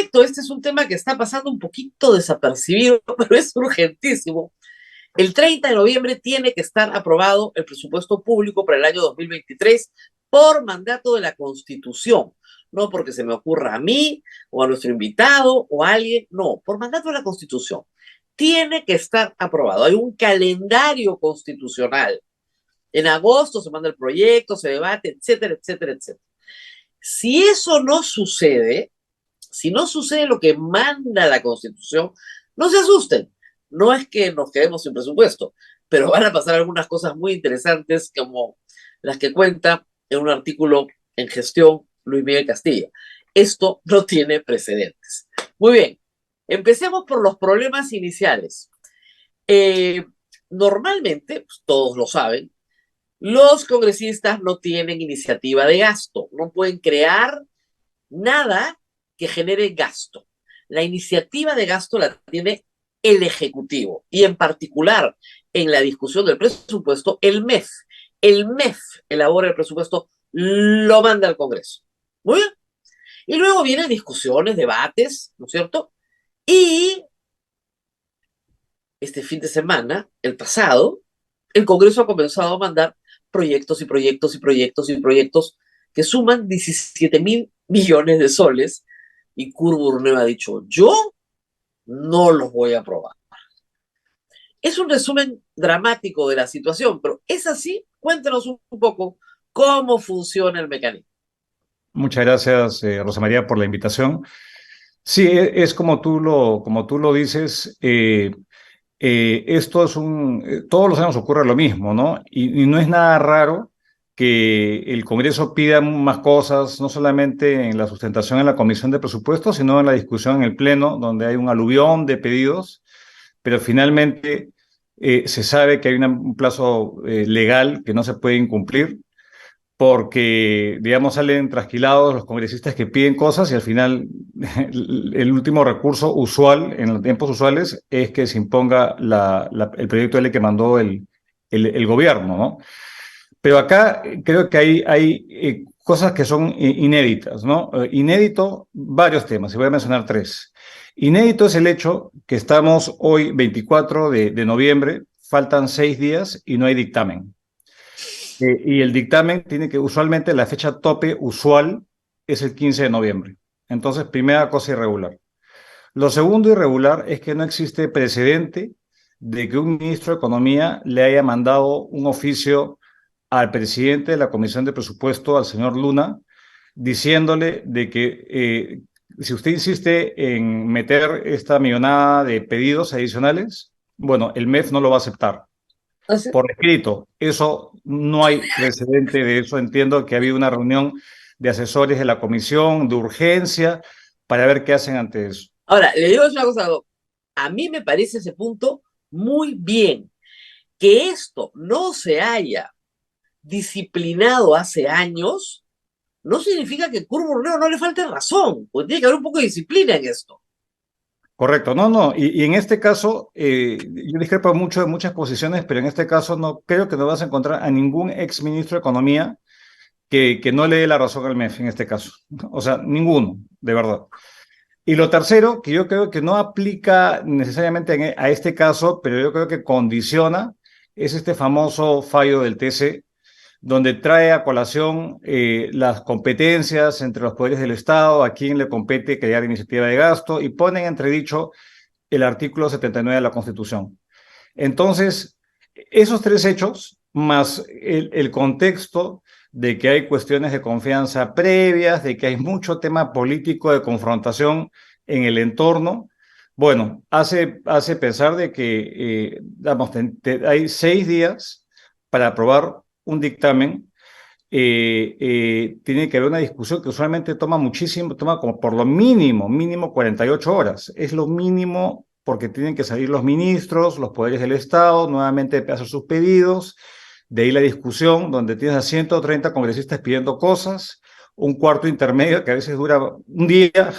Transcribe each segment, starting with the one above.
efecto, este es un tema que está pasando un poquito desapercibido, pero es urgentísimo. El 30 de noviembre tiene que estar aprobado el presupuesto público para el año 2023 por mandato de la Constitución. No porque se me ocurra a mí o a nuestro invitado o a alguien, no, por mandato de la Constitución. Tiene que estar aprobado. Hay un calendario constitucional. En agosto se manda el proyecto, se debate, etcétera, etcétera, etcétera. Si eso no sucede, si no sucede lo que manda la Constitución, no se asusten. No es que nos quedemos sin presupuesto, pero van a pasar algunas cosas muy interesantes como las que cuenta en un artículo en Gestión Luis Miguel Castilla. Esto no tiene precedentes. Muy bien, empecemos por los problemas iniciales. Eh, Normalmente, pues, todos lo saben, los congresistas no tienen iniciativa de gasto, no pueden crear nada que genere gasto. La iniciativa de gasto la tiene el Ejecutivo y en particular en la discusión del presupuesto, el MEF. El MEF elabora el presupuesto, lo manda al Congreso. Muy bien. Y luego vienen discusiones, debates, ¿no es cierto? Y este fin de semana, el pasado, el Congreso ha comenzado a mandar proyectos y proyectos y proyectos y proyectos que suman 17.000 millones de soles y Curburneo ha dicho, yo no los voy a aprobar. Es un resumen dramático de la situación, pero es así. Cuéntanos un poco cómo funciona el mecanismo. Muchas gracias, Rosa María, por la invitación. Sí, es como tú lo dices, esto es todos los años ocurre lo mismo, ¿no? Y no es nada raro que el Congreso pida más cosas, no solamente en la sustentación en la Comisión de Presupuestos, sino en la discusión en el Pleno, donde hay un aluvión de pedidos, pero finalmente se sabe que hay un plazo legal que no se puede incumplir porque, digamos, salen trasquilados los congresistas que piden cosas y al final el último recurso usual, en los tiempos usuales, es que se imponga el proyecto de ley que mandó el gobierno, ¿no? Pero acá creo que hay cosas que son inéditas, ¿no? Inédito, varios temas, y voy a mencionar tres. Inédito es el hecho que estamos hoy, 24 de noviembre, faltan 6 días y no hay dictamen. Y el dictamen tiene que, usualmente, la fecha tope usual es el 15 de noviembre. Entonces, primera cosa irregular. Lo segundo irregular es que no existe precedente de que un ministro de Economía le haya mandado un oficio al presidente de la Comisión de Presupuesto, al señor Luna, diciéndole de que si usted insiste en meter esta millonada de pedidos adicionales, bueno, el MEF no lo va a aceptar por escrito. Eso no hay precedente de eso. Entiendo que ha habido una reunión de asesores de la comisión de urgencia para ver qué hacen ante eso. Ahora, le digo una cosa, a mí me parece ese punto muy bien. Que esto no se haya disciplinado hace años, no significa que Curburneo no le falte razón, pues tiene que haber un poco de disciplina en esto. Correcto, no, no, y en este caso, yo discrepo mucho de muchas posiciones, pero en este caso no creo que no vas a encontrar a ningún ex ministro de Economía que no le dé la razón al MEF en este caso. O sea, ninguno, de verdad. Y lo tercero, que yo creo que no aplica necesariamente a este caso, pero yo creo que condiciona, es este famoso fallo del TC, donde trae a colación las competencias entre los poderes del Estado, a quién le compete crear iniciativa de gasto, y pone en entredicho el artículo 79 de la Constitución. Entonces, esos tres hechos, más el contexto de que hay cuestiones de confianza previas, de que hay mucho tema político de confrontación en el entorno, bueno, hace pensar de que hay 6 días para aprobar un dictamen. Tiene que haber una discusión que usualmente toma muchísimo, toma como por lo mínimo 48 horas. Es lo mínimo porque tienen que salir los ministros, los poderes del Estado, nuevamente hacer sus pedidos. De ahí la discusión, donde tienes a 130 congresistas pidiendo cosas, un cuarto intermedio que a veces dura un día,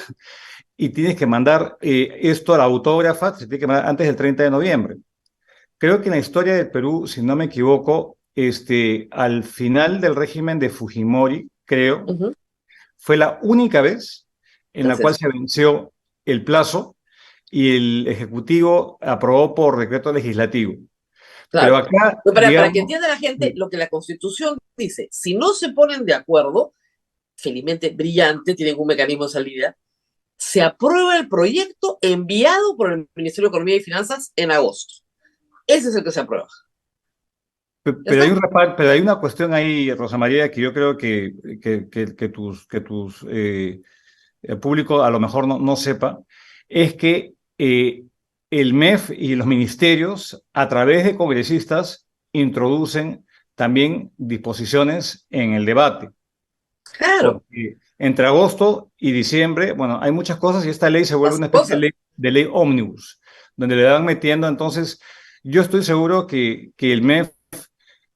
y tienes que mandar esto a la autógrafa, se tiene que mandar antes del 30 de noviembre. Creo que en la historia del Perú, si no me equivoco, al final del régimen de Fujimori, creo, Uh -huh. fue la única vez en la Así cual es. se venció el plazo y el Ejecutivo aprobó por decreto legislativo. Pero Claro. acá, Pero para que digamos, entienda la gente lo que la Constitución dice, si no se ponen de acuerdo, felizmente brillante, tienen un mecanismo de salida, se aprueba el proyecto enviado por el Ministerio de Economía y Finanzas en agosto. Ese es el que se aprueba. ¿Ya pero hay está? pero hay una cuestión ahí, Rosa María, que yo creo que tus el público a lo mejor no sepa, es que el MEF y los ministerios, a través de congresistas, introducen también disposiciones en el debate. Claro, Porque entre agosto y diciembre, bueno, hay muchas cosas y esta ley se vuelve las una especie cosas. de ley ómnibus, donde le van metiendo. Entonces, yo estoy seguro que el MEF,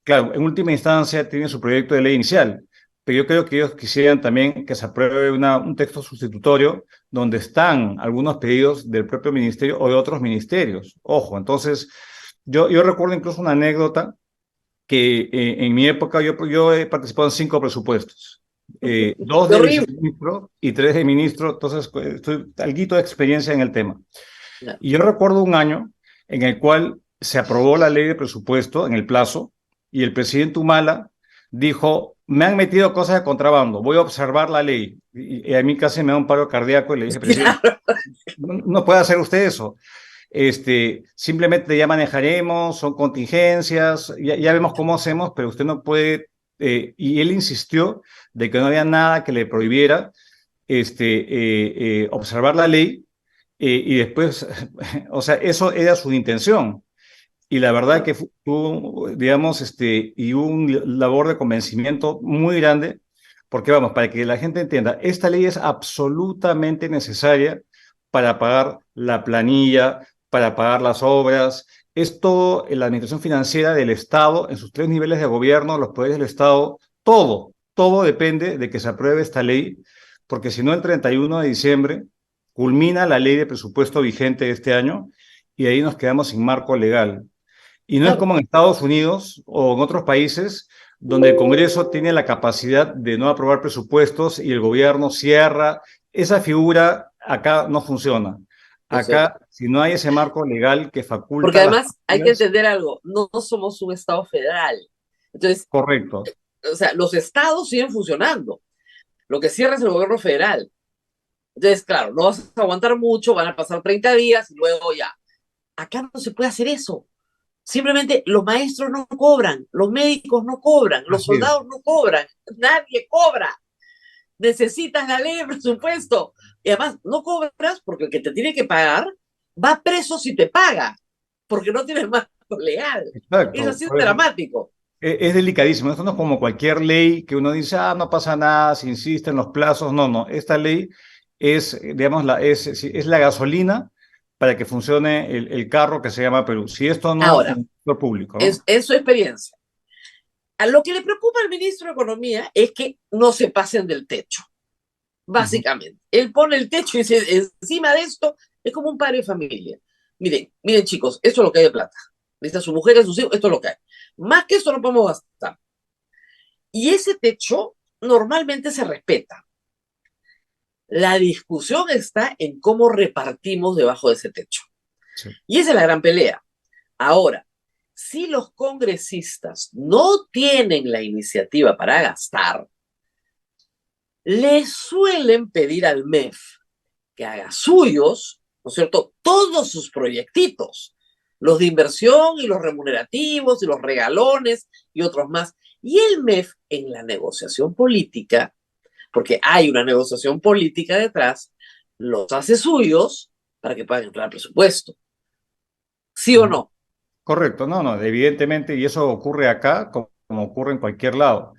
claro, en última instancia tiene su proyecto de ley inicial, pero yo creo que ellos quisieran también que se apruebe un texto sustitutorio donde están algunos pedidos del propio ministerio o de otros ministerios. Ojo, entonces, yo recuerdo incluso una anécdota que en mi época yo he participado en 5 presupuestos, dos Qué de horrible. viceministro y 3 de ministro, entonces estoy alguito de experiencia en el tema. Ya. Y yo recuerdo un año en el cual se aprobó la ley de presupuesto en el plazo y el presidente Humala dijo, me han metido cosas de contrabando, voy a observar la ley. Y a mí casi me da un paro cardíaco y le dije, presidente, Claro. no puede hacer usted eso. Simplemente ya manejaremos, son contingencias, ya vemos cómo hacemos, pero usted no puede, y él insistió de que no había nada que le prohibiera observar la ley, y después, o sea, eso era su intención. Y la verdad que tuvo, digamos, y un labor de convencimiento muy grande, porque vamos, para que la gente entienda, esta ley es absolutamente necesaria para pagar la planilla, para pagar las obras, es todo en la administración financiera del Estado, en sus 3 niveles de gobierno, los poderes del Estado, todo depende de que se apruebe esta ley, porque si no, el 31 de diciembre culmina la ley de presupuesto vigente de este año y ahí nos quedamos sin marco legal. Y no es Claro. como en Estados Unidos o en otros países donde el Congreso tiene la capacidad de no aprobar presupuestos y el gobierno cierra. Esa figura acá no funciona. Es cierto. Acá, si no hay ese marco legal que Porque faculta a las además hay que partidas, entender algo, no somos un Estado federal. Entonces, correcto. o sea, los estados siguen funcionando. Lo que cierra es el gobierno federal. Entonces, claro, no vas a aguantar mucho, van a pasar 30 días y luego ya. Acá no se puede hacer eso. Simplemente los maestros no cobran, los médicos no cobran, los Así es. soldados no cobran, nadie cobra. Necesitas la ley de presupuesto. Y además, no cobras porque el que te tiene que pagar va preso si te paga, porque no tienes marco legal. Es Exacto. así de Por eso, dramático. es delicadísimo. Esto no es como cualquier ley que uno dice, no pasa nada, si insiste en los plazos. No, no. Esta ley es, digamos, es la gasolina para que funcione el carro que se llama Perú. Si esto no, en Ahora, el sector público, ¿no? es su experiencia. A lo que le preocupa al ministro de Economía es que no se pasen del techo, Ujú. básicamente. Él pone el techo y dice, encima de esto es como un padre de familia. Miren chicos, esto es lo que hay de plata. Dice a su mujer, a sus hijos, esto es lo que hay. Más que esto no podemos gastar. Y ese techo normalmente se respeta. La discusión está en cómo repartimos debajo de ese techo. Sí. Y esa es la gran pelea. Ahora, si los congresistas no tienen la iniciativa para gastar, le suelen pedir al MEF que haga suyos, ¿no es cierto?, todos sus proyectitos, los de inversión y los remunerativos y los regalones y otros más. Y el MEF en la negociación política, porque hay una negociación política detrás, los hace suyos para que puedan entrar al presupuesto. ¿Sí o Ujú. no? Correcto, no, no, evidentemente, y eso ocurre acá como ocurre en cualquier lado.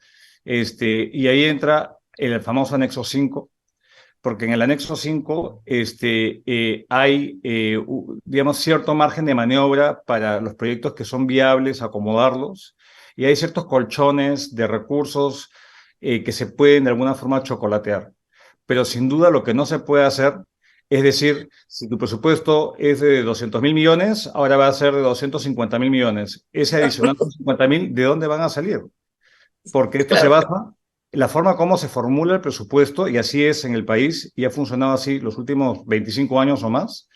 Y ahí entra el famoso anexo 5, porque en el anexo 5 hay, digamos, cierto margen de maniobra para los proyectos que son viables, acomodarlos, y hay ciertos colchones de recursos que se pueden de alguna forma chocolatear. Pero sin duda lo que no se puede hacer es decir, si tu presupuesto es de 200.000 millones, ahora va a ser de 250.000 millones. Ese adicional de 50.000, ¿de dónde van a salir? Porque esto se Claro. basa la forma como se formula el presupuesto, y así es en el país, y ha funcionado así los últimos 25 años o más,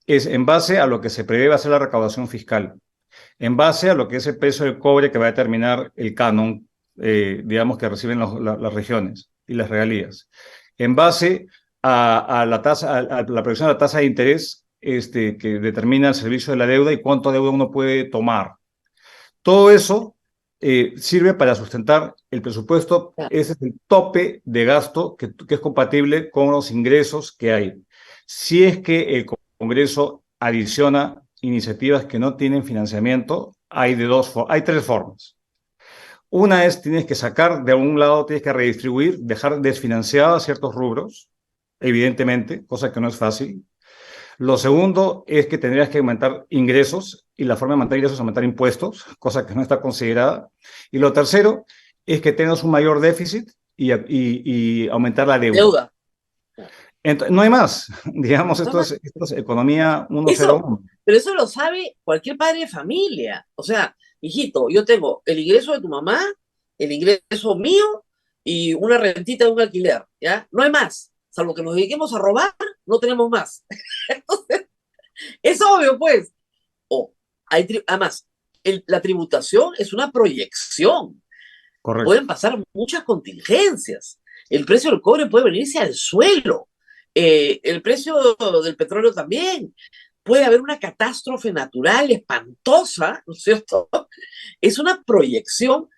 es en base a lo que se prevé va a ser la recaudación fiscal, en base a lo que es el precio del cobre que va a determinar el canon, digamos, que reciben las regiones y las regalías, en base a la tasa, a la previsión de la tasa de interés que determina el servicio de la deuda y cuánto deuda uno puede tomar. Todo eso sirve para sustentar el presupuesto. Ese es el tope de gasto que es compatible con los ingresos que hay. Si es que el Congreso adiciona iniciativas que no tienen financiamiento, hay tres formas. Una es, tienes que sacar de algún lado, tienes que redistribuir, dejar desfinanciados ciertos rubros, evidentemente, cosa que no es fácil. Lo segundo es que tendrías que aumentar ingresos, y la forma de aumentar ingresos es aumentar impuestos, cosa que no está considerada. Y lo tercero es que tengas un mayor déficit y aumentar la deuda. Deuda. Entonces, no hay más. Digamos, No más. esto es economía Eso, 101. pero eso lo sabe cualquier padre de familia. O sea, hijito, yo tengo el ingreso de tu mamá, el ingreso mío y una rentita de un alquiler, ¿ya? No hay más. Salvo que nos dediquemos a robar, no tenemos más. Entonces, es obvio, pues. O además, la tributación es una proyección. Correcto. Pueden pasar muchas contingencias. El precio del cobre puede venirse al suelo. El precio del petróleo también. Puede haber una catástrofe natural espantosa, ¿no es cierto? Es una proyección.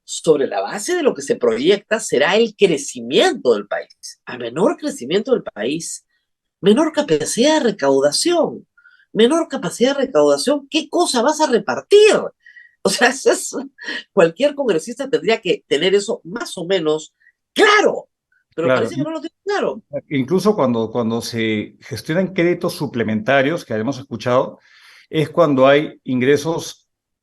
Sobre la base de lo que se proyecta será el crecimiento del país. A menor crecimiento del país, menor capacidad de recaudación. Menor capacidad de recaudación, ¿qué cosa vas a repartir? O sea, cualquier congresista tendría que tener eso más o menos claro, pero Claro. parece que no lo tiene claro. Incluso cuando se gestionan créditos suplementarios, que hemos escuchado, es cuando hay ingresos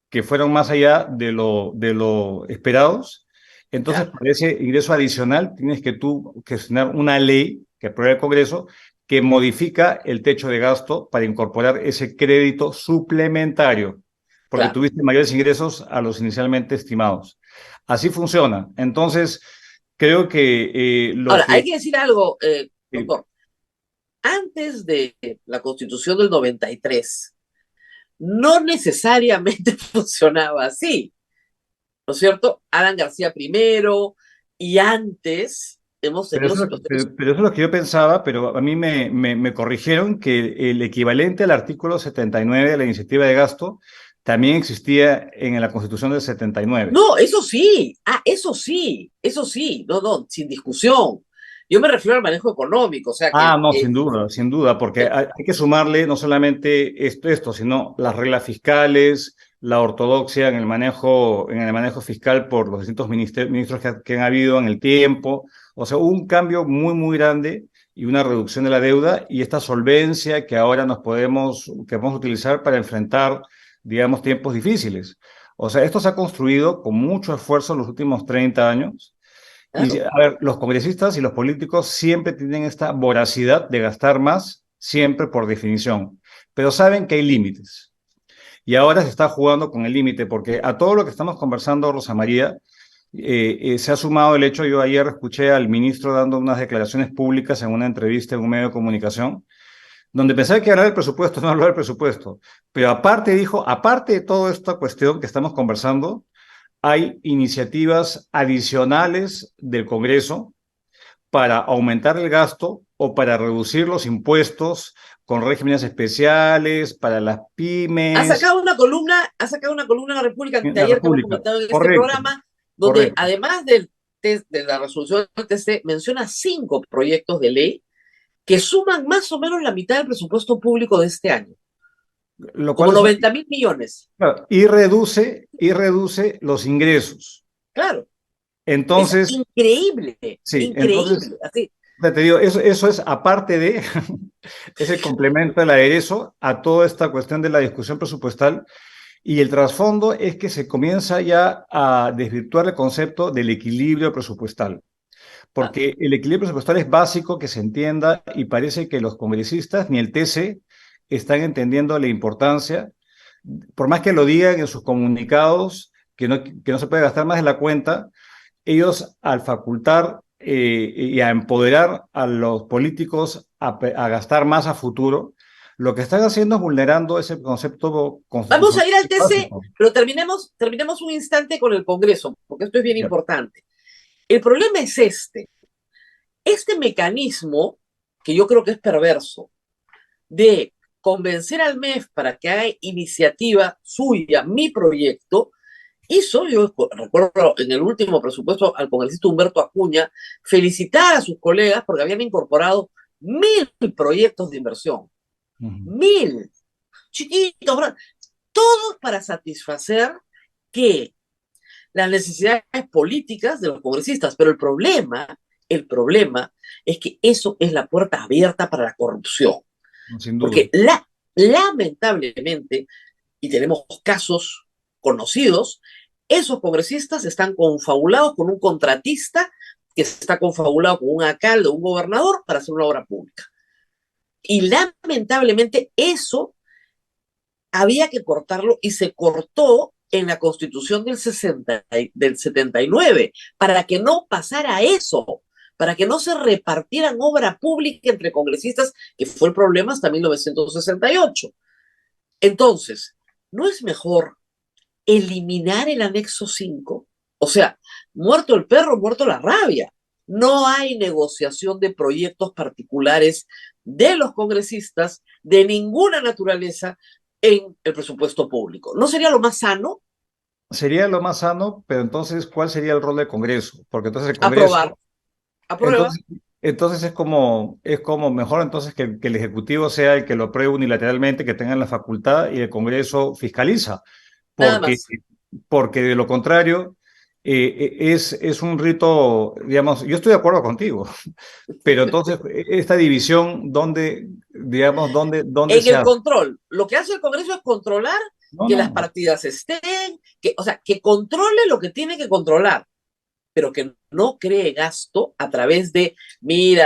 que fueron más allá de lo esperados. Entonces, ¿Ya? para ese ingreso adicional, tienes que tú gestionar una ley que apruebe el Congreso que modifica el techo de gasto para incorporar ese crédito suplementario, porque Claro. tuviste mayores ingresos a los inicialmente estimados. Así funciona. Entonces, creo que lo Ahora, hay que... que decir algo, eh, doctor. Antes de la Constitución del 93, no necesariamente funcionaba así, ¿no es cierto? Adán García primero y antes hemos Pero tenido eso, situaciones. pero eso es lo que yo pensaba, pero a mí me corrigieron que el equivalente al artículo 79 de la iniciativa de gasto también existía en la Constitución del 79. No, eso sí, no, no, sin discusión. Yo me refiero al manejo económico, o sea que Ah, no, sin duda, porque eh, hay que sumarle no solamente esto, sino las reglas fiscales, la ortodoxia en el manejo fiscal por los distintos ministros que han habido en el tiempo. O sea, hubo un cambio muy, muy grande y una reducción de la deuda y esta solvencia que ahora que vamos a utilizar para enfrentar, digamos, tiempos difíciles. O sea, esto se ha construido con mucho esfuerzo en los últimos 30 años y, claro, a ver, los congresistas y los políticos siempre tienen esta voracidad de gastar más, siempre por definición, pero saben que hay límites. Y ahora se está jugando con el límite, porque a todo lo que estamos conversando, Rosa María, se ha sumado el hecho, yo ayer escuché al ministro dando unas declaraciones públicas en una entrevista en un medio de comunicación, donde pensaba que hablar del presupuesto, no hablar del presupuesto, pero aparte dijo, aparte de toda esta cuestión que estamos conversando, hay iniciativas adicionales del Congreso para aumentar el gasto o para reducir los impuestos con regímenes especiales para las pymes ha sacado una columna en la República en de la ayer que hemos República. comentado en este Correcto, programa, donde correcto. además de la resolución del TC, menciona 5 proyectos de ley que suman más o menos la mitad del presupuesto público de este año, Lo como cual es, 90.000 millones. claro, y reduce los ingresos. Claro, es Entonces, increíble, sí, entonces, increíble. Así, ya te digo, eso es aparte de ese complemento, el aderezo a toda esta cuestión de la discusión presupuestal. Y el trasfondo es que se comienza ya a desvirtuar el concepto del equilibrio presupuestal, ah, porque el equilibrio presupuestal es básico que se entienda y parece que los congresistas ni el TC están entendiendo la importancia, por más que lo digan en sus comunicados, que no se puede gastar más de la cuenta, ellos al facultar y a empoderar a los políticos a gastar más a futuro, lo que están haciendo es vulnerando ese concepto Vamos a constitucional ir al TC, básico. pero terminemos un instante con el Congreso, porque esto es bien Ya. importante. El problema es este mecanismo, que yo creo que es perverso, de convencer al MEF para que haga iniciativa suya, mi proyecto, yo recuerdo en el último presupuesto al congresista Humberto Acuña felicitar a sus colegas porque habían incorporado 1.000 proyectos de inversión, Ujú. 1.000, chiquitos, todos para satisfacer que las necesidades políticas de los congresistas, pero el problema es que eso es la puerta abierta para la corrupción, Sin duda. porque lamentablemente, y tenemos casos conocidos, esos congresistas están confabulados con un contratista que está confabulado con un alcalde o un gobernador para hacer una obra pública. Y lamentablemente eso había que cortarlo y se cortó en la Constitución del 79 para que no pasara eso, para que no se repartieran obra pública entre congresistas, que fue el problema hasta 1968. Entonces, ¿no es mejor eliminar el anexo 5? O sea, muerto el perro, muerto la rabia. No hay negociación de proyectos particulares de los congresistas de ninguna naturaleza en el presupuesto público. ¿No sería lo más sano? Sería lo más sano, pero entonces, ¿cuál sería el rol del Congreso? Porque entonces el Aprobar. Congreso, Aprueba. entonces es como mejor entonces que el Ejecutivo sea el que lo apruebe unilateralmente, que tenga la facultad y el Congreso fiscaliza, Nada porque, más. porque de lo contrario es un rito, digamos, yo estoy de acuerdo contigo, pero entonces esta división, ¿dónde En se el hace? control. Lo que hace el Congreso es controlar No, que las no. partidas estén, o sea, que controle lo que tiene que controlar, pero que no cree gasto a través de, mire,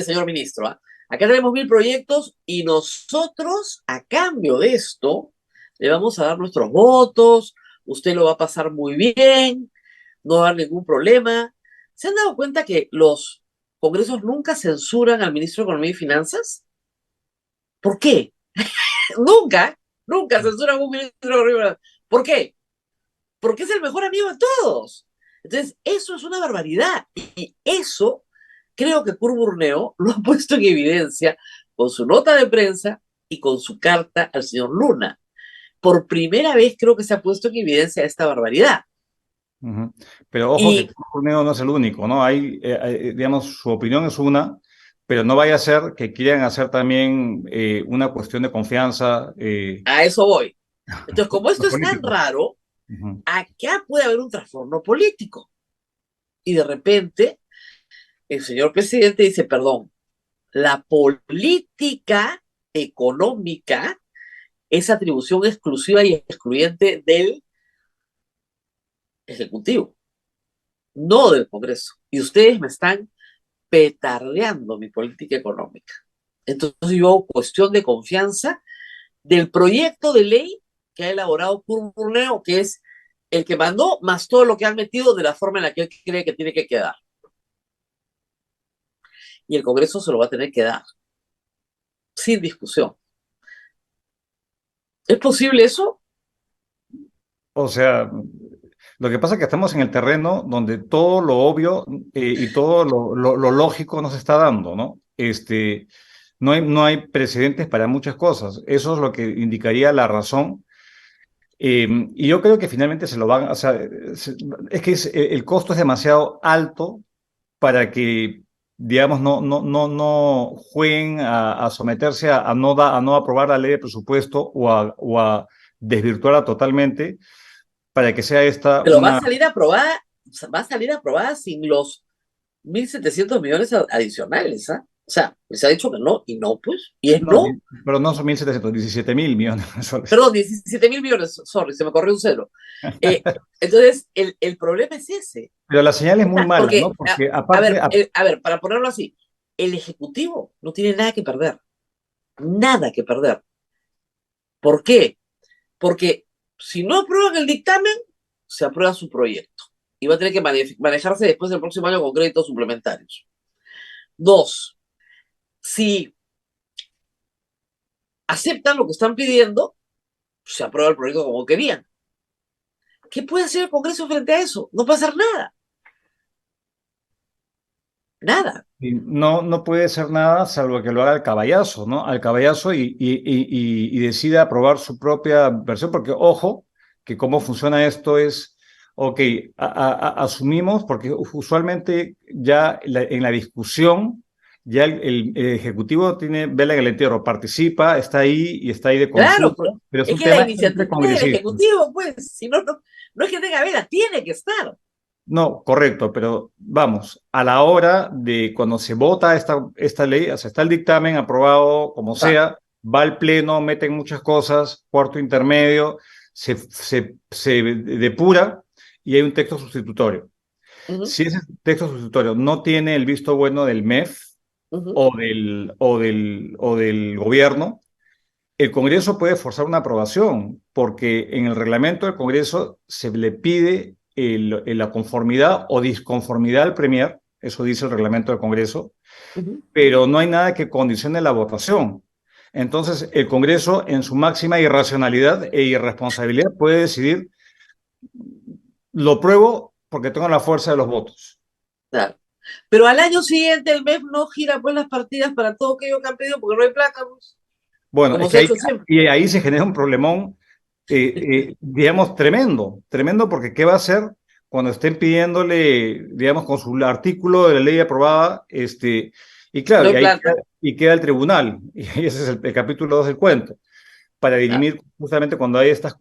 señor ministro, acá tenemos 1.000 proyectos y nosotros, a cambio de esto, le vamos a dar nuestros votos, usted lo va a pasar muy bien, no va a haber ningún problema. ¿Se han dado cuenta que los congresos nunca censuran al ministro de Economía y Finanzas? ¿Por qué? Nunca, nunca censuran a un ministro de Economía y Finanzas. ¿Por qué? Porque es el mejor amigo de todos. Entonces, eso es una barbaridad. Y eso creo que Kurt Burneo lo ha puesto en evidencia con su nota de prensa y con su carta al señor Luna. Por primera vez creo que se ha puesto en evidencia esta barbaridad. Ujú. Pero ojo que Y Corneo no es el único, ¿no? Digamos, su opinión es una, pero no vaya a ser que quieran hacer también una cuestión de confianza a eso voy. Entonces, como esto los es tan políticos. raro, Ujú. acá puede haber un trastorno político. Y de repente, el señor presidente dice, perdón, la política económica es atribución exclusiva y excluyente del Ejecutivo, no del Congreso. Y ustedes me están petardeando mi política económica. Entonces yo hago cuestión de confianza del proyecto de ley que ha elaborado Burneo, que es el que mandó, más todo lo que han metido de la forma en la que él cree que tiene que quedar. Y el Congreso se lo va a tener que dar, sin discusión. ¿Es posible eso? O sea, lo que pasa es que estamos en el terreno donde todo lo obvio y todo lo lógico nos está dando, ¿no? No hay precedentes para muchas cosas. Eso es lo que indicaría la razón. Y yo creo que finalmente se lo van, o sea, es que el costo es demasiado alto para que, digamos, no jueguen a someterse a no aprobar la ley de presupuesto o a desvirtuarla totalmente para que sea esta Pero una... va a salir aprobada sin los 1.700 millones adicionales, ¿ah? O sea, les ha dicho que no, y no, pues, y es No, no. pero no son 1.700, 17.000 millones de soles. Perdón, 17.000 millones, sorry, se me corrió un cero. Eh, entonces, el problema es ese. Pero la señal es O muy sea, mala, ¿no? porque, Porque aparte, a ver, para ponerlo así, el Ejecutivo no tiene nada que perder, nada que perder. ¿Por qué? Porque si no aprueban el dictamen, se aprueba su proyecto. y va a tener que manejarse después del próximo año con créditos suplementarios. Dos, si aceptan lo que están pidiendo, se aprueba el proyecto como querían. ¿Qué puede hacer el Congreso frente a eso? No puede hacer nada. Nada. Y no, no puede ser nada salvo que lo haga al caballazo, ¿no? Al caballazo y decida aprobar su propia versión, porque ojo, que cómo funciona esto es, ok, asumimos, porque usualmente ya en la discusión, ya el Ejecutivo tiene vela en el entierro, participa, está ahí de Claro, consulta, pero es es un que la tema iniciativa entre es del congresistas. Ejecutivo, pues, si no, no es que tenga vela, tiene que estar. No, correcto, pero vamos, a la hora de cuando se vota esta ley, o sea, está el dictamen aprobado como Ah, sea, va al pleno, meten muchas cosas, cuarto intermedio, se depura y hay un texto sustitutorio. ujú, Si ese texto sustitutorio no tiene el visto bueno del MEF ujú, o del gobierno, el Congreso puede forzar una aprobación, porque en el reglamento del Congreso se le pide la conformidad o disconformidad al Premier, eso dice el reglamento del Congreso, ujú. pero no hay nada que condicione la votación. Entonces, el Congreso, en su máxima irracionalidad e irresponsabilidad, puede decidir, lo pruebo porque tengo la fuerza de los votos. Claro. Pero al año siguiente el MEF no gira pues las partidas para todo aquello que han pedido porque no hay plata, pues, Bueno, es como que se ha hecho siempre. ahí se genera un problemón, digamos, tremendo, tremendo, porque ¿qué va a hacer cuando estén pidiéndole, digamos, con su artículo de la ley aprobada, y No claro, hay plata. y queda el tribunal, y ese es el capítulo 2 del cuento, para Claro. dirimir justamente cuando hay estas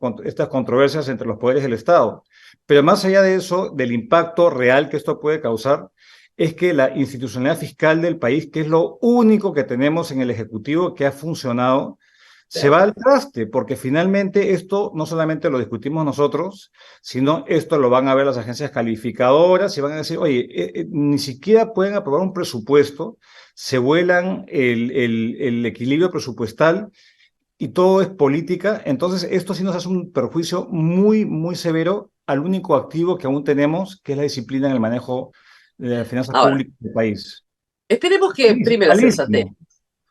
controversias entre los poderes del Estado. Pero más allá de eso, del impacto real que esto puede causar, es que la institucionalidad fiscal del país, que es lo único que tenemos en el Ejecutivo que ha funcionado, De se va al acuerdo. traste, porque finalmente esto no solamente lo discutimos nosotros, sino esto lo van a ver las agencias calificadoras y van a decir, oye, ni siquiera pueden aprobar un presupuesto, se vuelan el equilibrio presupuestal y todo es política, entonces esto sí nos hace un perjuicio muy, muy severo al único activo que aún tenemos, que es la disciplina en el manejo de las finanzas Ahora, públicas del país. esperemos que prime la sensatez. Malísimo.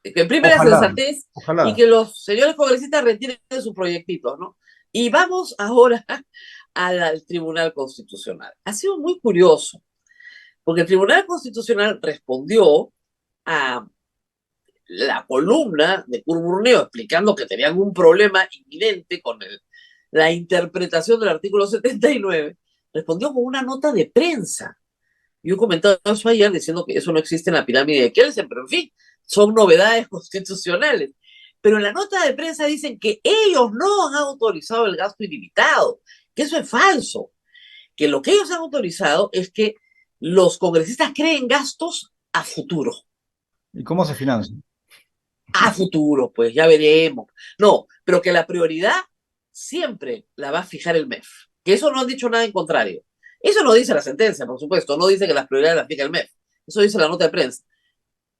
Que prime la Ojalá, sensatez y ojalá. que los señores congresistas retiren sus proyectitos, ¿no? Y vamos ahora al Tribunal Constitucional. Ha sido muy curioso, porque el Tribunal Constitucional respondió a la columna de Curburneo explicando que tenían un problema inminente con la interpretación del artículo 79, respondió con una nota de prensa. Yo comentaba eso ayer diciendo que eso no existe en la pirámide de Kelsen, pero en fin, son novedades constitucionales. Pero en la nota de prensa dicen que ellos no han autorizado el gasto ilimitado, que eso es falso, que lo que ellos han autorizado es que los congresistas creen gastos a futuro. ¿Y cómo se financia? A futuro, pues ya veremos. No, pero que la prioridad siempre la va a fijar el MEF. Que eso no han dicho nada en contrario. Eso no dice la sentencia, por supuesto. No dice que las prioridades las fija el MEF. Eso dice la nota de prensa.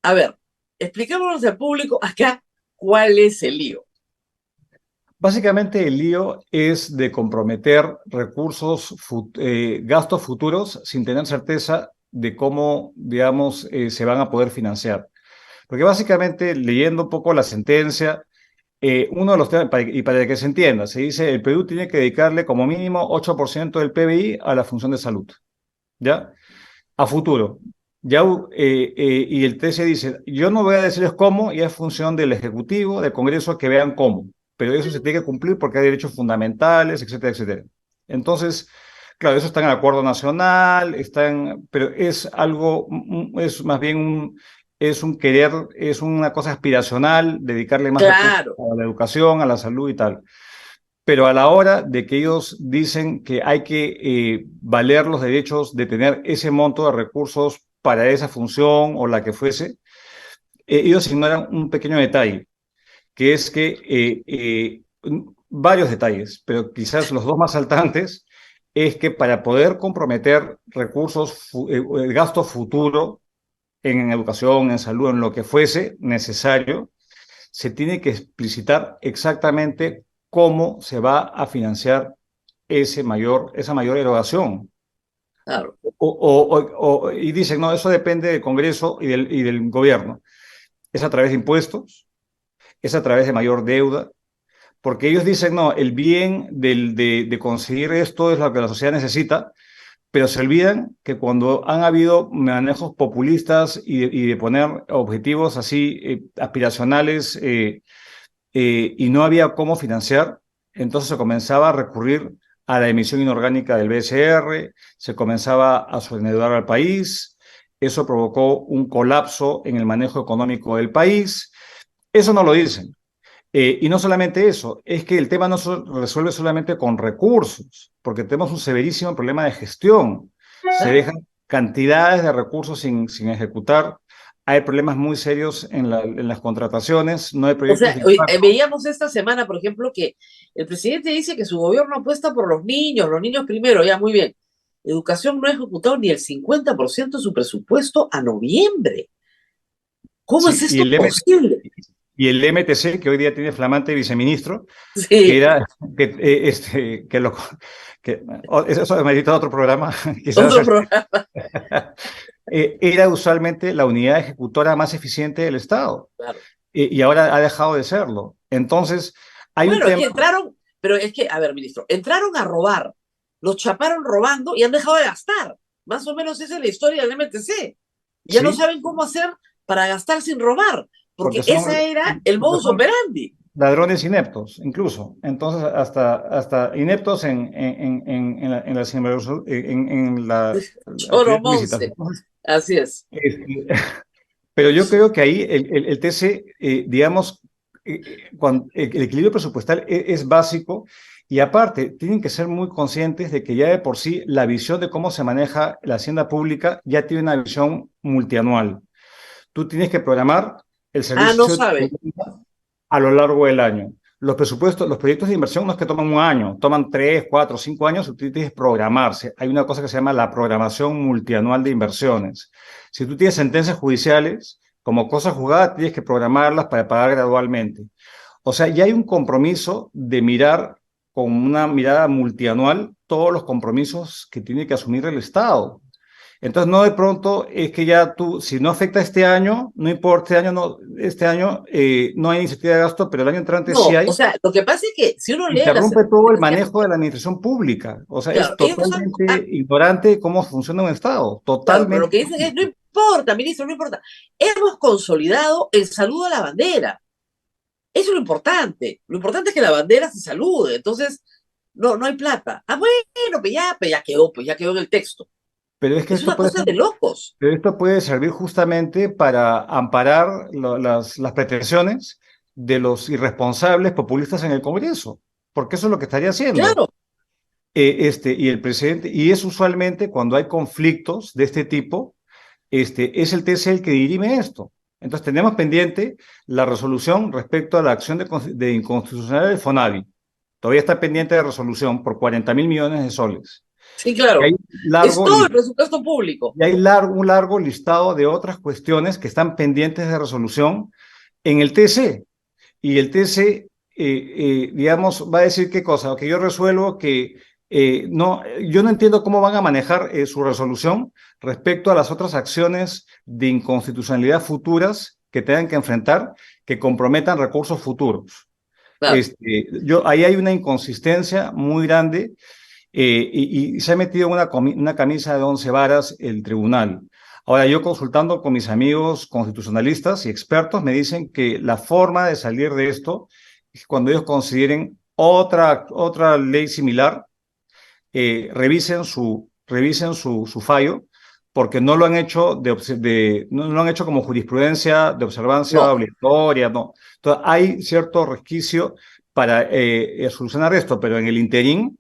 A ver, expliquémonos al público acá cuál es el lío. Básicamente el lío es de comprometer recursos, gastos futuros sin tener certeza de cómo, digamos, se van a poder financiar. Porque básicamente, leyendo un poco la sentencia, uno de los temas, y para que se entienda, se dice el Perú tiene que dedicarle como mínimo 8% del PBI a la función de salud, ¿ya? A futuro. Ya, y el TC dice, yo no voy a decirles cómo, y es función del Ejecutivo, del Congreso, que vean cómo, pero eso se tiene que cumplir porque hay derechos fundamentales, etcétera, etcétera. Entonces, claro, eso está en el acuerdo nacional, pero es algo, es más bien es un querer, es una cosa aspiracional, dedicarle más recursos Claro. a la educación, a la salud y tal. Pero a la hora de que ellos dicen que hay que valer los derechos de tener ese monto de recursos para esa función o la que fuese, ellos ignoran un pequeño detalle, que es que varios detalles, pero quizás los dos más saltantes, es que para poder comprometer recursos, el gasto futuro en educación, en salud, en lo que fuese necesario, se tiene que explicitar exactamente cómo se va a financiar esa mayor erogación. Claro. Y dicen, no, eso depende del Congreso y del gobierno. Es a través de impuestos, es a través de mayor deuda, porque ellos dicen, no, el bien de conseguir esto es lo que la sociedad necesita, pero se olvidan que cuando han habido manejos populistas y de poner objetivos así aspiracionales y no había cómo financiar, entonces se comenzaba a recurrir a la emisión inorgánica del BCR, se comenzaba a sobreendeudar al país, eso provocó un colapso en el manejo económico del país. Eso no lo dicen. Y no solamente eso, es que el tema no se resuelve solamente con recursos, porque tenemos un severísimo problema de gestión. Se Claro. dejan cantidades de recursos sin ejecutar. Hay problemas muy serios en las contrataciones, no hay O proyectos sea, de impacto. veíamos esta semana, por ejemplo, que el presidente dice que su gobierno apuesta por los niños primero, ya muy bien. Educación no ha ejecutado ni el 50% de su presupuesto a noviembre. ¿Cómo es Sí, esto posible? y el MTC, que hoy día tiene flamante viceministro, que Sí, era que, que lo que eso merita otro programa, quizás otro programa. era usualmente la unidad ejecutora más eficiente del Estado. Claro. Y ahora ha dejado de serlo. Entonces, hay un Bueno, es tema, que entraron, pero es que, a ver, ministro, entraron a robar, los chaparon robando y han dejado de gastar. Más o menos esa es la historia del MTC. Ya no sí, saben cómo hacer para gastar sin robar, porque porque ese era el porque modus son operandi. ladrones ineptos, incluso. Entonces, hasta ineptos en la, en la Choro actividad ilícita. Monse. Así es. Este, pero yo creo que ahí el TC, digamos, cuando el equilibrio presupuestal es básico y aparte tienen que ser muy conscientes de que ya de por sí la visión de cómo se maneja la hacienda pública ya tiene una visión multianual. Tú tienes que programar el Ah, no servicio sabe. a lo largo del año. Los presupuestos, los proyectos de inversión no es que toman un año, toman 3, 4, 5 años, tú tienes que programarse. Hay una cosa que se llama la programación multianual de inversiones. Si tú tienes sentencias judiciales, como cosa juzgada, tienes que programarlas para pagar gradualmente. O sea, ya hay un compromiso de mirar con una mirada multianual todos los compromisos que tiene que asumir el Estado. Entonces, no de pronto es que ya tú, si no afecta este año, no importa, este año no hay iniciativa de gasto, pero el año entrante sí No, o hay, sea, lo que pasa es que si uno lee la interrumpe todo el sentencia, manejo de la administración pública. O sea, claro, es ellos han, totalmente ignorante de cómo funciona un Estado, claro, pero lo totalmente. que dicen es, no importa, ministro, no importa. Hemos consolidado el saludo a la bandera. Eso es lo importante. Lo importante es que la bandera se salude. Entonces, no hay plata. Ah, bueno, pues ya quedó en el texto. Pero es que Es esto una puede cosa ser, de locos. pero esto puede servir justamente para amparar las pretensiones de los irresponsables populistas en el Congreso, porque eso es lo que estaría haciendo. Claro, Y el presidente, y es usualmente cuando hay conflictos de este tipo, es el TC el que dirime esto. Entonces tenemos pendiente la resolución respecto a la acción de inconstitucionalidad del FONAVI. Todavía está pendiente de resolución por 40.000 millones de soles. sí, Y hay, claro. Es largo, todo el presupuesto público. un largo listado de otras cuestiones que están pendientes de resolución en el TC. Y el TC, digamos, va a decir qué cosa, que yo resuelvo que no, yo no entiendo cómo van a manejar su resolución respecto a las otras acciones de inconstitucionalidad futuras que tengan que enfrentar, que comprometan recursos futuros. Claro. Ahí hay una inconsistencia muy grande y se ha metido una camisa de 11 varas el tribunal. Ahora, yo consultando con mis amigos constitucionalistas y expertos, me dicen que la forma de salir de esto es cuando ellos consideren otra ley similar, revisen su fallo, porque no lo han hecho, no lo han hecho como jurisprudencia de observancia No, obligatoria, no. Entonces, hay cierto resquicio para solucionar esto, pero en el interín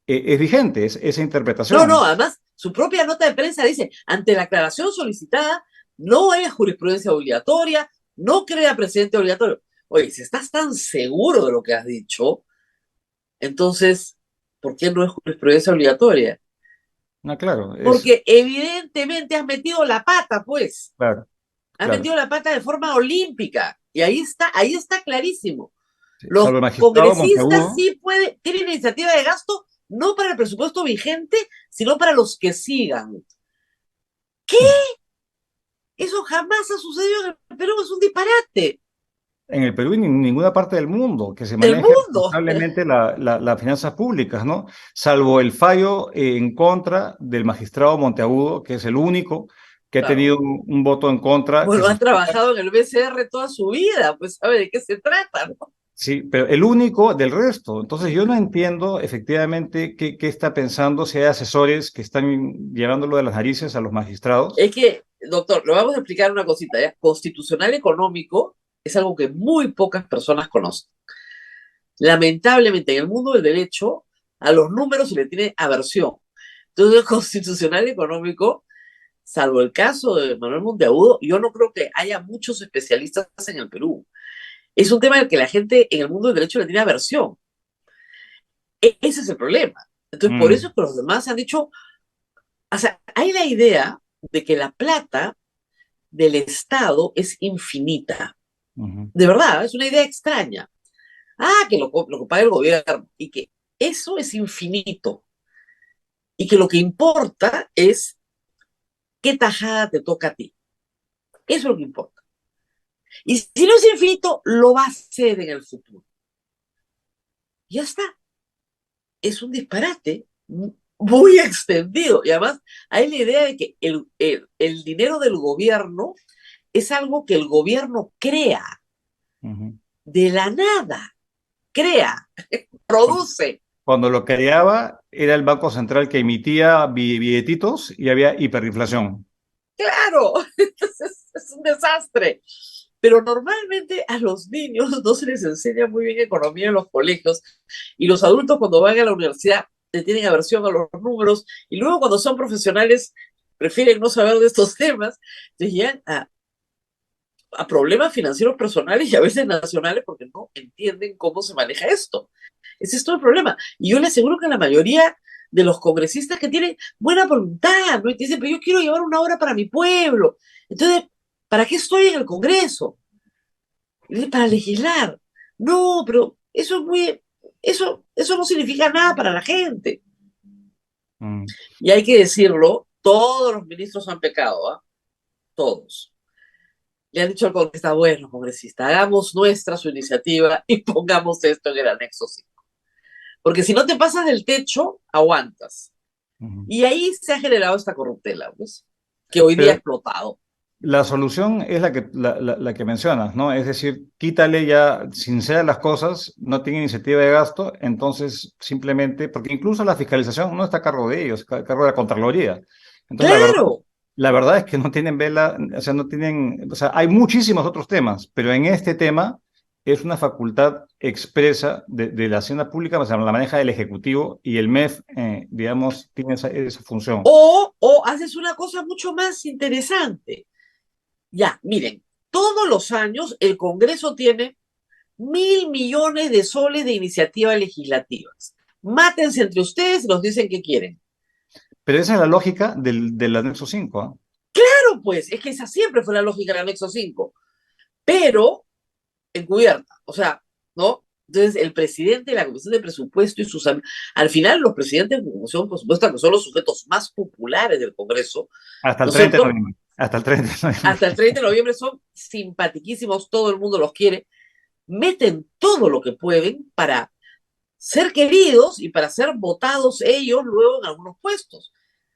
es vigente esa no, interpretación. además, su propia nota de prensa dice, ante la aclaración solicitada, no hay jurisprudencia obligatoria, no crea presidente obligatorio. Oye, si estás tan seguro de lo que has dicho, entonces, ¿por qué no es jurisprudencia obligatoria? No, claro, Porque evidentemente has metido la pata, pues. claro, Has claro. metido la pata de forma olímpica. Y ahí está clarísimo. Sí, Los salvo el magistrado congresistas Monteagudo, sí tienen iniciativa de gasto no para el presupuesto vigente, sino para los que sigan. ¿Qué? Eso jamás ha sucedido en el Perú, es un disparate En el Perú y en ninguna parte del mundo que se del maneje mundo. responsablemente las finanzas públicas, ¿no? Salvo el fallo en contra del magistrado Monteagudo, que es el único que ha Claro. tenido un voto en contra, que Bueno, se ha trabajado en el BCR toda su vida, pues sabe de qué se trata, ¿no? sí, pero el único del resto. Entonces yo no entiendo efectivamente qué está pensando, si hay asesores que están llevándolo de las narices a los magistrados. Es que, doctor, le vamos a explicar una cosita, ¿ya? Constitucional económico es algo que muy pocas personas conocen. Lamentablemente, en el mundo del derecho, a los números se le tiene aversión. Entonces, el constitucional económico, salvo el caso de Manuel Monteagudo, yo no creo que haya muchos especialistas en el Perú. Es un tema del que la gente en el mundo del derecho le tiene aversión. Ese es el problema. Entonces, por eso Mm, es que los demás han dicho, o sea, hay la idea de que la plata del Estado es infinita. ujú, De verdad, es una idea extraña. Lo que paga el gobierno y que eso es infinito y que lo que importa es qué tajada te toca a ti. Eso es lo que importa. Y si no es infinito, lo va a ser en el futuro. Ya está. Es un disparate muy extendido. Y además hay la idea de que el dinero del gobierno es algo que el gobierno crea ujú. de la nada, crea, produce. Cuando lo creaba era el Banco Central que emitía billetitos y había hiperinflación. Claro, es un desastre. Pero normalmente a los niños no se les enseña muy bien economía en los colegios y los adultos cuando van a la universidad le tienen aversión a los números y luego cuando son profesionales prefieren no saber de estos temas, entonces llegan a problemas financieros personales y a veces nacionales porque no entienden cómo se maneja esto. Ese es todo el problema. Y yo le aseguro que la mayoría de los congresistas que tienen buena voluntad, ¿no? Y te dicen, pero yo quiero llevar una obra para mi pueblo. Entonces, ¿para qué estoy en el Congreso? Para legislar. No, pero eso es muy, eso no significa nada para la gente. Mm. Y hay que decirlo, todos los ministros han pecado, ¿ah? Todos. Le han dicho al congresista, bueno, congresista, hagamos nuestra su iniciativa y pongamos esto en el anexo 5. Porque si no te pasas del techo, aguantas. Ujú. Y ahí se ha generado esta corruptela, pues, que hoy día ha Pero explotado. la solución es la que mencionas, ¿no? Es decir, quítale ya, sincera las cosas, no tiene iniciativa de gasto, entonces simplemente, porque incluso la fiscalización no está a cargo de ellos, está a cargo de la Contraloría. Entonces, Claro, la verdad es que no tienen vela, o sea, no tienen, o sea, hay muchísimos otros temas, pero en este tema es una facultad expresa de la Hacienda Pública, o sea, la maneja el Ejecutivo y el MEF, digamos, tiene esa función. o haces una cosa mucho más interesante. Ya, miren, todos los años el Congreso tiene 1.000 millones de soles de iniciativas legislativas. Mátense entre ustedes y nos dicen qué quieren. Pero esa es la lógica del anexo 5, ¿ah? Claro, pues, es que esa siempre fue la lógica del anexo 5, pero encubierta, o sea, ¿no? Entonces, el presidente de la Comisión de Presupuesto y al final los presidentes de la Comisión de Presupuesto, que son los sujetos más populares del Congreso, Hasta ¿no el es 30 de cierto? noviembre. Hasta el 30 de Hasta el noviembre. 30 de noviembre son simpatiquísimos, todo el mundo los quiere, meten todo lo que pueden para ser queridos y para ser votados ellos luego en algunos puestos.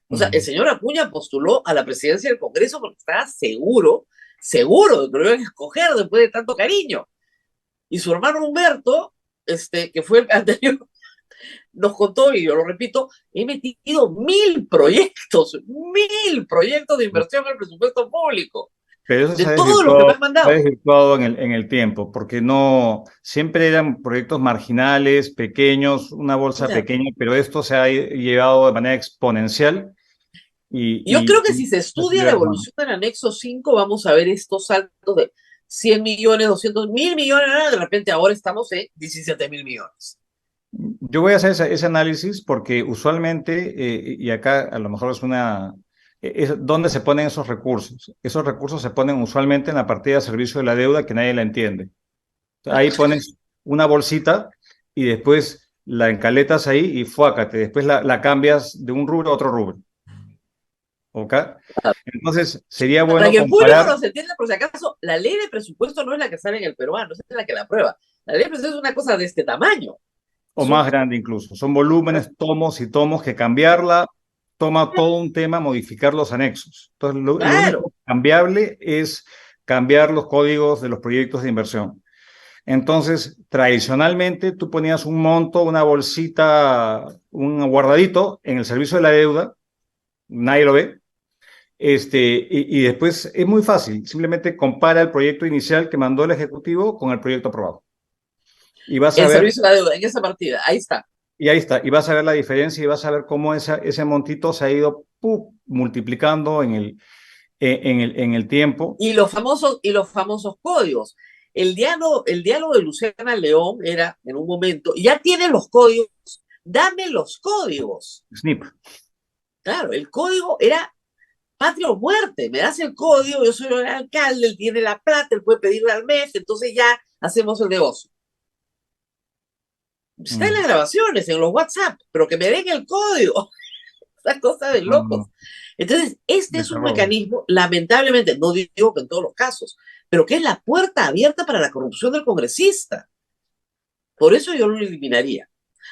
O sea, el Ujú. señor Acuña postuló a la presidencia del Congreso porque estaba seguro, seguro de que lo iban a escoger después de tanto cariño. Y su hermano Humberto, que fue el anterior, nos contó, y yo lo repito, he metido 1.000 proyectos de inversión en el presupuesto público, Pero eso de todos los que me han se ha mandado. desvirtuado en el tiempo, porque no, siempre eran proyectos marginales, pequeños, una bolsa Mira, pequeña, pero esto se ha llevado de manera exponencial yo creo que y si se ha estudia subido la las manos. evolución del anexo 5 vamos a ver estos saltos de 100 millones, 200 mil millones, de repente ahora estamos en 17.000 millones. Yo voy a hacer ese análisis porque usualmente, y acá a lo mejor es es donde se ponen esos recursos. Esos recursos se ponen usualmente en la partida de servicio de la deuda que nadie la entiende. Ahí pones una bolsita y después la encaletas ahí y fuácate, después la cambias de un rubro a otro rubro. ¿Ok? Entonces, sería Para bueno que el público comparar nos entienda, por si acaso, la ley de presupuesto no es la que sale en el peruano, es la que la aprueba. La ley de presupuesto es una cosa de este tamaño. o más grande incluso. Son volúmenes, tomos y tomos que cambiarla toma todo un tema modificar los anexos. Entonces, lo Claro, único cambiable es cambiar los códigos de los proyectos de inversión. Entonces, tradicionalmente tú ponías un monto, una bolsita, un guardadito en el servicio de la deuda, nadie lo ve, y después es muy fácil, simplemente compara el proyecto inicial que mandó el Ejecutivo con el proyecto aprobado. Y vas a el ver, servicio de la deuda, en esa partida, ahí está. y ahí está, y vas a ver la diferencia y vas a ver cómo ese montito se ha ido multiplicando en el tiempo. Y los famosos códigos. El diálogo de Luciana León era en un momento, ya tienen los códigos, dame los códigos. SNIP. Claro, el código era patria o muerte, me das el código, yo soy el alcalde, él tiene la plata, él puede pedirle al mes, entonces ya hacemos el negocio. Está en las grabaciones, en los WhatsApp, pero que me den el código, esa cosa de No, no, locos. no, Entonces, este de es un terror. mecanismo, lamentablemente, no digo que en todos los casos, pero que es la puerta abierta para la corrupción del congresista. Por eso yo lo eliminaría.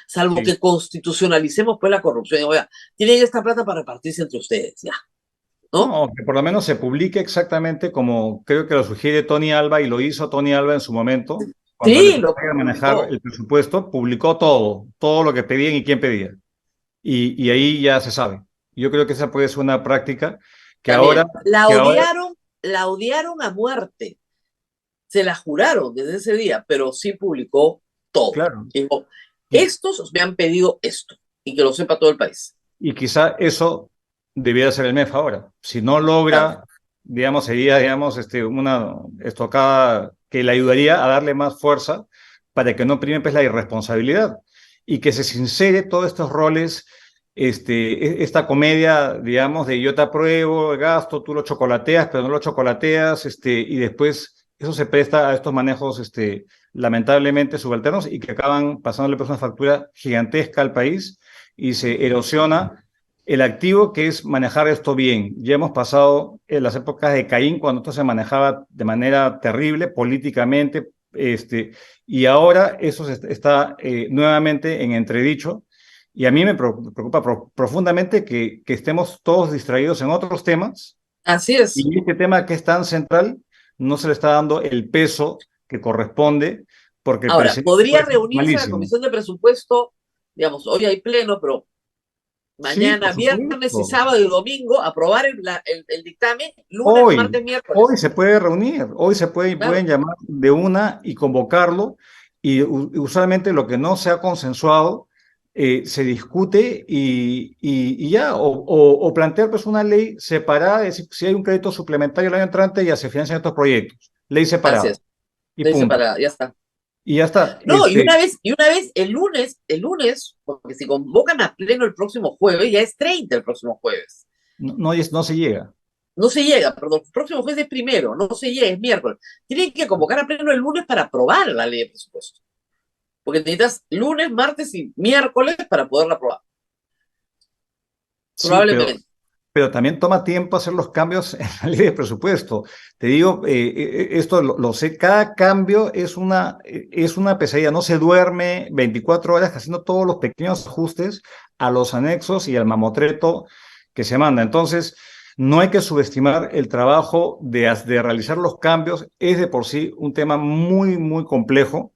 Salvo Sí. que constitucionalicemos pues la corrupción. Oiga, tienen esta plata para repartirse entre ustedes, ya, ¿no? No, que por lo menos se publique exactamente como creo que lo sugiere Tony Alba y lo hizo Tony Alba en su momento, cuando le Sí, tocó lo manejar publicó. el presupuesto, publicó todo lo que pedían y quién pedía. Y ahí ya se sabe. Yo creo que esa puede ser una práctica que ahora, También. que ahora, La odiaron a muerte. Se la juraron desde ese día, pero sí publicó todo. claro, Dijo, y, estos me han pedido esto, y que lo sepa todo el país. y quizá eso debiera ser el MEF ahora. Si no Claro, logra, digamos, sería, digamos, una estocada que le ayudaría a darle más fuerza para que no prime pues, la irresponsabilidad y que se sincere todos estos roles, esta comedia, digamos, de yo te apruebo el gasto, tú lo chocolateas, pero no lo chocolateas, y después eso se presta a estos manejos, lamentablemente subalternos y que acaban pasándole pues, una factura gigantesca al país y se erosiona el activo que es manejar esto bien. Ya hemos pasado en las épocas de Caín, cuando esto se manejaba de manera terrible políticamente, y ahora eso está nuevamente en entredicho. Y a mí me preocupa profundamente que estemos todos distraídos en otros temas así es. y este tema que es tan central no se le está dando el peso que corresponde porque el Ahora, presidente podría puede ser reunirse la malísimo. comisión de presupuesto, digamos, hoy hay pleno, pero Sí, por mañana, viernes y supuesto. sábado y domingo, aprobar el dictamen, lunes, Hoy, martes, hoy miércoles. se puede reunir, hoy se pueden Claro, llamar de una y convocarlo y usualmente lo que no se ha consensuado se discute y ya, o plantear pues una ley separada, es decir, si hay un crédito suplementario el año entrante ya se financian estos proyectos, ley así separada es. y Le dice punto. para, ya está. Y ya está, No, y una vez, el lunes, porque si convocan a pleno el próximo jueves, ya es 30 el próximo jueves. no se llega. No se llega, perdón, el próximo jueves es primero, no se llega, es miércoles. Tienen que convocar a pleno el lunes para aprobar la ley de presupuesto. Porque necesitas lunes, martes y miércoles para poderla aprobar. Sí, Probablemente. pero también toma tiempo hacer los cambios en la ley de presupuesto. Te digo, esto lo sé, cada cambio es una pesadilla, no se duerme 24 horas haciendo todos los pequeños ajustes a los anexos y al mamotreto que se manda. Entonces, no hay que subestimar el trabajo de realizar los cambios, es de por sí un tema muy, muy complejo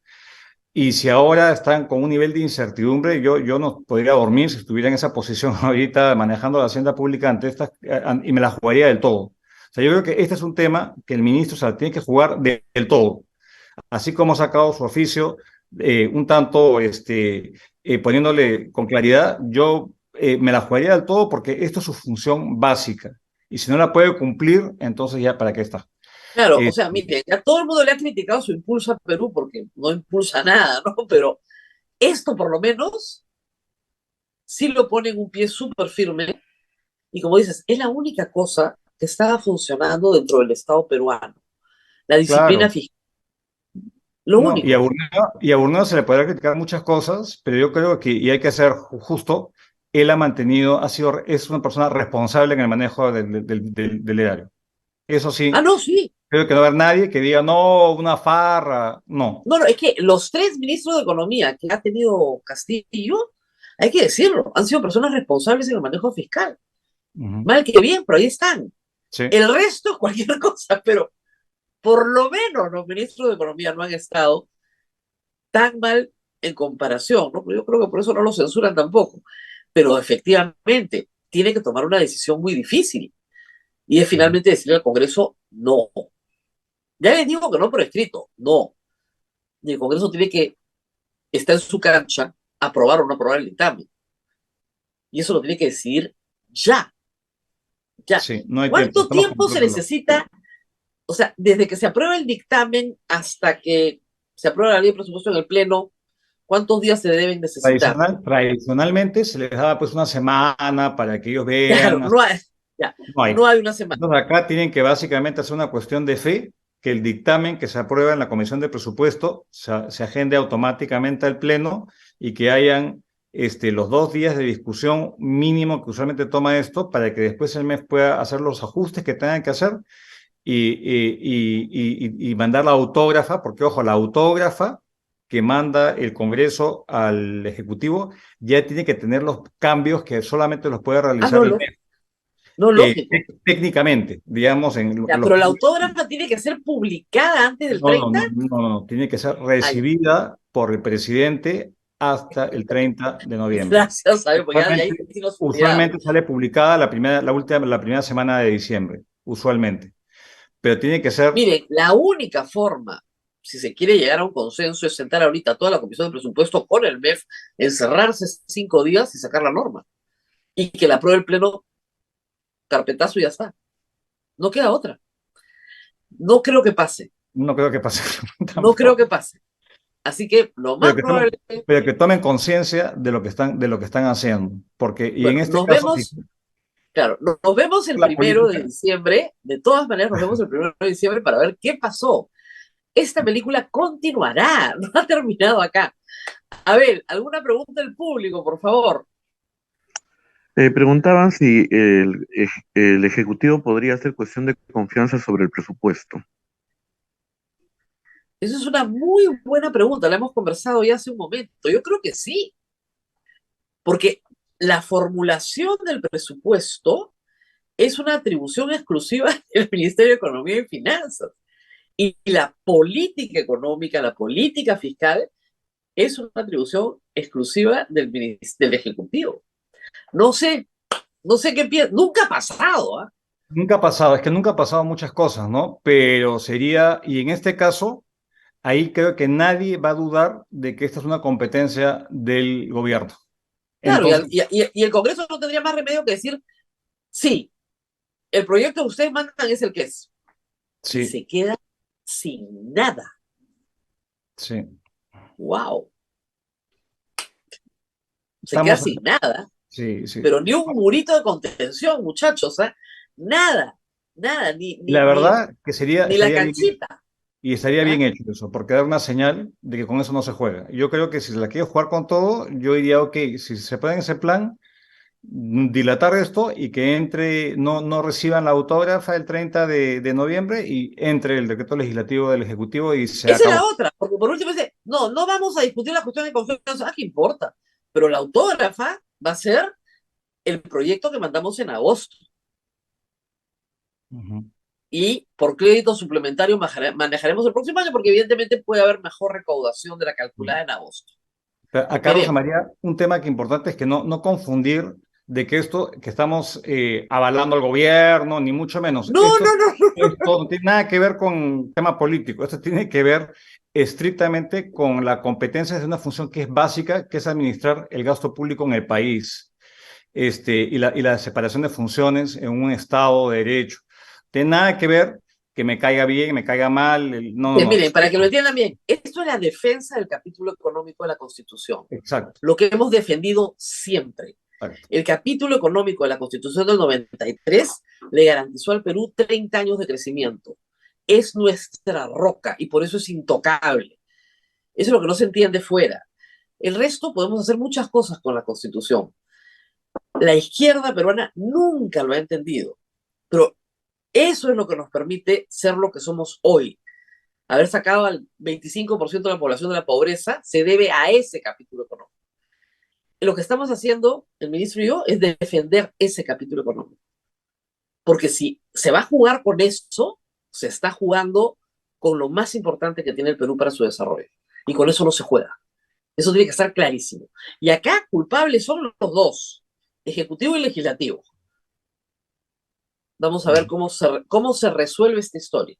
y si ahora están con un nivel de incertidumbre, yo no podría dormir si estuviera en esa posición ahorita manejando la hacienda pública ante estas y me la jugaría del todo. O sea, yo creo que este es un tema que el ministro se la tiene que jugar del todo. Así como ha sacado su oficio un tanto poniéndole con claridad, yo me la jugaría del todo porque esto es su función básica. Y si no la puede cumplir, entonces ya para qué está. Claro, o Eh, sea, miren, a todo el mundo le ha criticado su impulso a Perú porque no impulsa nada, ¿no? Pero esto por lo menos sí lo pone en un pie súper firme y como dices, es la única cosa que estaba funcionando dentro del Estado peruano. La disciplina claro, fiscal, Lo No, único. Y a Burnout se le podrá criticar muchas cosas, pero yo creo que, y hay que ser justo, él ha mantenido, es una persona responsable en el manejo del erario. Eso Ah, sí, no, sí. creo que no va a haber nadie que diga, no, una farra, no. No, no, es que los tres ministros de Economía que ha tenido Castillo, hay que decirlo, han sido personas responsables en el manejo fiscal. Ujú. Mal que bien, pero ahí están. Sí, El resto es cualquier cosa, pero por lo menos los ministros de Economía no han estado tan mal en comparación, ¿no? Yo creo que por eso no lo censuran tampoco. Pero efectivamente, tiene que tomar una decisión muy difícil y es ujú. finalmente decirle al Congreso no. Ya les digo que no por escrito, no. Y el Congreso tiene que estar en su cancha, aprobar o no aprobar el dictamen. Y eso lo tiene que decidir ya, ya. Sí, no hay tiempo, ¿Cuánto estamos con tiempo el se reloj. necesita? O sea, desde que se aprueba el dictamen hasta que se aprueba la ley de presupuesto en el Pleno, ¿cuántos días se deben necesitar? Tradicionalmente se les daba pues una semana para que ellos Claro, vean, no hay, ya, no hay. no hay una semana. Entonces acá tienen que básicamente hacer una cuestión de fe, que el dictamen que se aprueba en la Comisión de Presupuesto se agende automáticamente al Pleno y que hayan los 2 días de discusión mínimo que usualmente toma esto para que después el mes pueda hacer los ajustes que tengan que hacer y mandar la autógrafa, porque ojo, la autógrafa que manda el Congreso al Ejecutivo ya tiene que tener los cambios que solamente los puede Ah, realizar no, el MEP. no, lógico. Técnicamente, digamos, en Ya, los pero la autógrafa tiene que ser publicada antes del 30. no, tiene que ser Ah, ya. recibida por el presidente hasta el 30 de noviembre. Gracias, ¿sabes? Porque ya ahí Usualmente, sí nos olvidamos. usualmente sale publicada la primera semana de diciembre, usualmente. Pero tiene que ser, Miren, la única forma, si se quiere llegar a un consenso, es sentar ahorita a toda la Comisión de Presupuesto con el MEF, encerrarse 5 días y sacar la norma. Y que la apruebe el Pleno, carpetazo y ya está. No queda otra. No creo que pase. no creo que pase No creo que tampoco, pase. Así que lo pero más que tomen, probable, pero que tomen conciencia de lo que están haciendo. Porque, y en bueno, este nos caso, si vemos, claro, nos vemos el la 1 de diciembre. De todas maneras, nos vemos el 1 de diciembre para ver qué pasó. Esta película continuará, no ha terminado acá. A ver, ¿alguna pregunta del público, por favor? Preguntaban si el Ejecutivo podría hacer cuestión de confianza sobre el presupuesto. Esa es una muy buena pregunta, la hemos conversado ya hace un momento. Yo creo que sí, porque la formulación del presupuesto es una atribución exclusiva del Ministerio de Economía y Finanzas. Y la política económica, la política fiscal, es una atribución exclusiva del Ejecutivo. No sé, no sé qué piensa, nunca ha pasado, ¿ah? nunca ha pasado, es que nunca ha pasado muchas cosas, ¿no? Pero sería, y en este caso, ahí creo que nadie va a dudar de que esta es una competencia del gobierno. Claro, Entonces, y el Congreso no tendría más remedio que decir, sí, el proyecto que ustedes mandan es el que es. Y sí, se queda sin nada. sí. ¡Wow! Se queda Estamos, sin nada, sí, sí. pero ni un murito de contención, muchachos, ¿eh? Nada, nada, La verdad que ni la estaría bien, canchita. y estaría ¿Ah? bien hecho eso, porque da una señal de que con eso no se juega. Yo creo que si se la quiere jugar con todo, yo diría, ok, si se puede en ese plan, dilatar esto y que entre, no reciban la autógrafa el 30 de noviembre y entre el decreto legislativo del Ejecutivo y se Esa es la acabó. otra, porque por último dice, no, no vamos a discutir la cuestión de confianza, ¿qué importa? Pero la autógrafa va a ser el proyecto que mandamos en agosto Ujú. y por crédito suplementario manejaremos el próximo año porque evidentemente puede haber mejor recaudación de la calculada en agosto. Pero acá, Rosa Veremos. María, un tema que importante es que no confundir de que esto, que estamos avalando al gobierno, ni mucho menos. No, no, no, no. Esto no tiene nada que ver con tema político. Esto tiene que ver estrictamente con la competencia de una función que es básica, que es administrar el gasto público en el país, y la separación de funciones en un Estado de Derecho. Tiene nada que ver que me caiga bien, me caiga mal. No, no, no. Miren, para que lo entiendan bien, esto es la defensa del capítulo económico de la Constitución, Exacto, lo que hemos defendido siempre. exacto. El capítulo económico de la Constitución del 93 le garantizó al Perú 30 años de crecimiento. Es nuestra roca y por eso es intocable. Eso es lo que no se entiende fuera. El resto podemos hacer muchas cosas con la Constitución. La izquierda peruana nunca lo ha entendido, pero eso es lo que nos permite ser lo que somos hoy. Haber sacado al 25% de la población de la pobreza se debe a ese capítulo económico. Lo que estamos haciendo, el ministro y yo, es defender ese capítulo económico. Porque si se va a jugar con eso, se está jugando con lo más importante que tiene el Perú para su desarrollo. Y con eso no se juega. Eso tiene que estar clarísimo. Y acá culpables son los dos, ejecutivo y legislativo. Vamos a ver cómo se resuelve esta historia.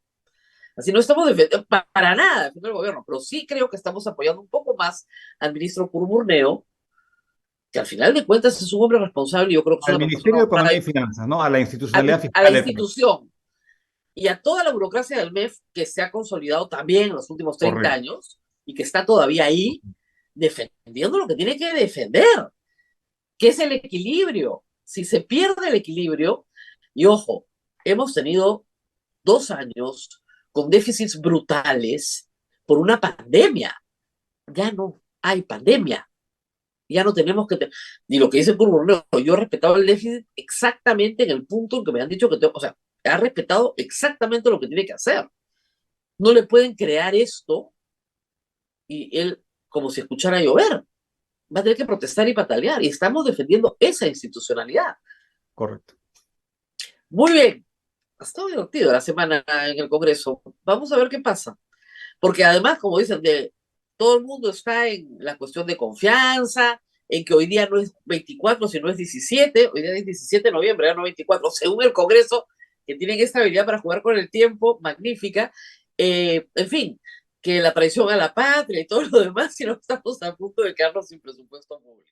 Así no estamos para nada defendiendo al gobierno, pero sí creo que estamos apoyando un poco más al ministro Curburneo, que al final de cuentas es un hombre responsable y yo creo que es Al una Ministerio de persona Economía y Finanzas, ¿no? A la institucionalidad a la fiscal. institución y a toda la burocracia del MEF que se ha consolidado también en los últimos 30 Correcto. años y que está todavía ahí defendiendo lo que tiene que defender, que es el equilibrio. Si se pierde el equilibrio, y ojo, hemos tenido 2 años con déficits brutales por una pandemia. Ya no hay pandemia. Ya no tenemos que... Y lo que dice Curburneo, yo he respetado el déficit exactamente en el punto en que me han dicho que tengo... O sea, ha respetado exactamente lo que tiene que hacer. No le pueden crear esto y él, como si escuchara llover, va a tener que protestar y patalear. Y estamos defendiendo esa institucionalidad. Correcto. Muy bien. Ha estado divertido la semana en el Congreso. Vamos a ver qué pasa. Porque además, como dicen, todo el mundo está en la cuestión de confianza, en que hoy día no es 24, sino es 17, hoy día es 17 de noviembre, ya no 24, según el Congreso, que tienen esta habilidad para jugar con el tiempo, magnífica. En fin, que la traición a la patria y todo lo demás, si no estamos a punto de quedarnos sin presupuesto público.